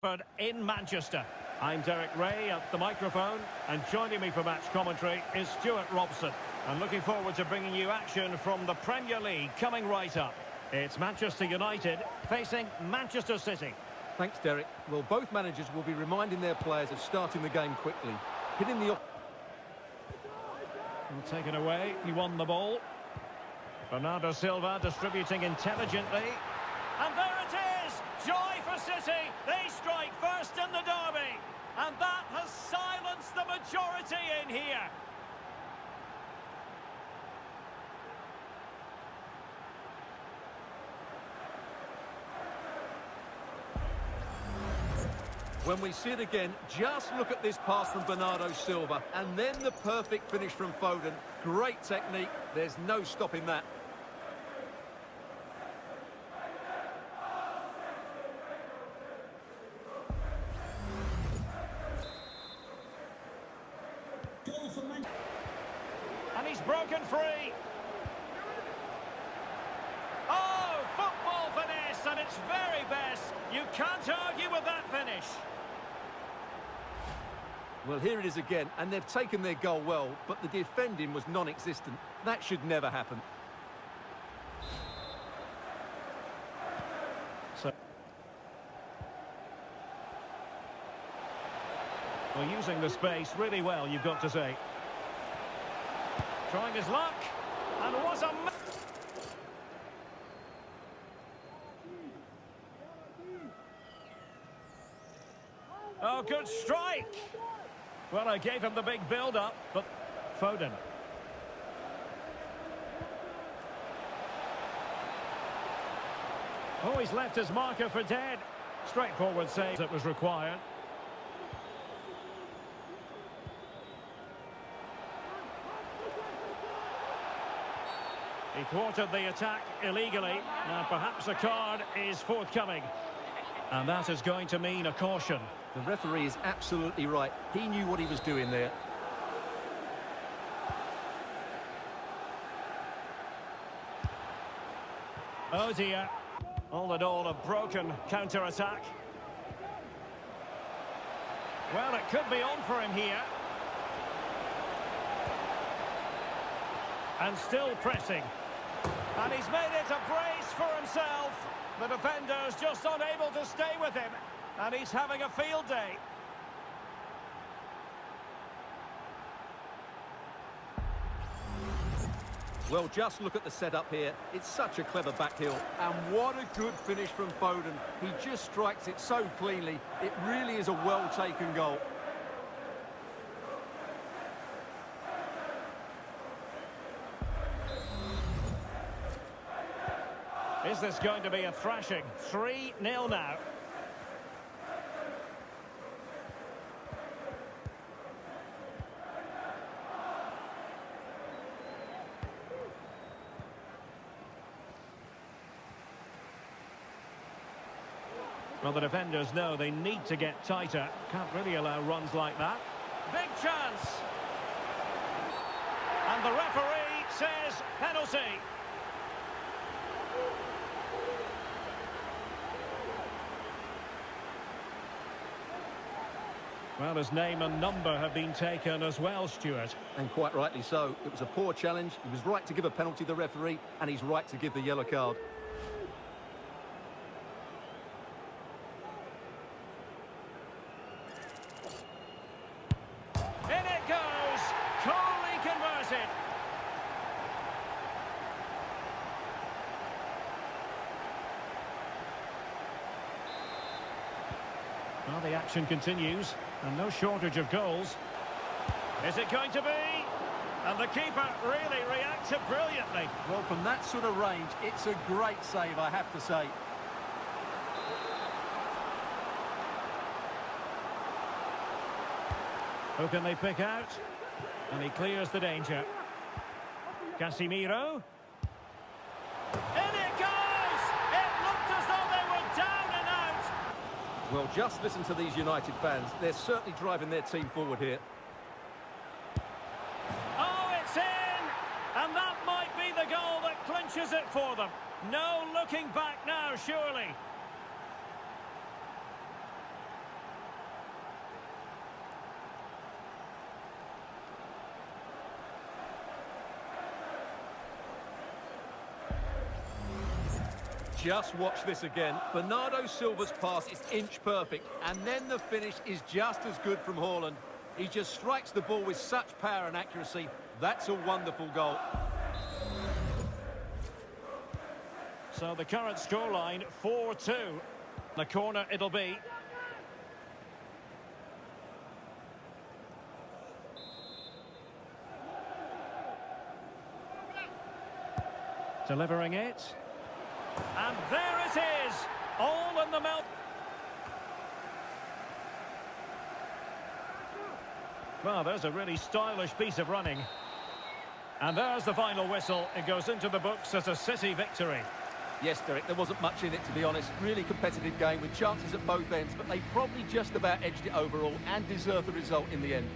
But in Manchester. I'm Derek Ray at the microphone, and joining me for match commentary is Stuart Robson. I'm looking forward to bringing you action from the Premier League coming right up. It's Manchester United facing Manchester City. Thanks, Derek. Well, both managers will be reminding their players of starting the game quickly. Hitting the... Taken away, he won the ball. Bernardo Silva distributing intelligently. And there it is! Joy for City! They strike first in the derby! And that has silenced the majority in here! When we see it again, just look at this pass from Bernardo Silva, and then the perfect finish from Foden. Great technique, there's no stopping that. And he's broken free. Oh, football finesse at its very best. You can't argue with that finish. Well, here it is again, and they've taken their goal well, but the defending was non-existent. That should never happen. Well, using the space really well, you've got to say. Trying his luck, and what a... Oh, good strike! Well, I gave him the big build-up, but Foden. Oh, he's left his marker for dead. Straightforward save that was required. He thwarted the attack illegally. Now perhaps a card is forthcoming. And that is going to mean a caution. The referee is absolutely right. He knew what he was doing there. Oh dear. All in all, a broken counter-attack. Well, it could be on for him here. And still pressing. And he's made it a brace for himself. The defender's just unable to stay with him. And he's having a field day. Well, just look at the setup here. It's such a clever backheel. And what a good finish from Foden. He just strikes it so cleanly. It really is a well-taken goal. Is this going to be a thrashing? 3-0 now. Well, the defenders know they need to get tighter. Can't really allow runs like that. Big chance! And the referee says penalty. Well, his name and number have been taken as well, Stuart. And quite rightly so. It was a poor challenge. He was right to give a penalty to the referee, and he's right to give the yellow card. In it goes! Coolly converted! Well, the action continues, and no shortage of goals. Is it going to be? And the keeper really reacted brilliantly. Well, from that sort of range, it's a great save, I have to say. Who can they pick out? And he clears the danger. Casemiro. In it goes! It looked as though they were down and out. Well, just listen to these United fans. They're certainly driving their team forward here. Oh, it's in! And that might be the goal that clinches it for them. No looking back now, surely. Just watch this again. Bernardo Silva's pass is inch perfect, and then the finish is just as good from Haaland. He just strikes the ball with such power and accuracy. That's a wonderful goal. So the current scoreline, 4-2. The corner it'll be. Delivering it. And there it is! All in the melt. Well, there's a really stylish piece of running. And there's the final whistle. It goes into the books as a City victory. Yes, Derek, there wasn't much in it, to be honest. Really competitive game with chances at both ends, but they probably just about edged it overall and deserved the result in the end.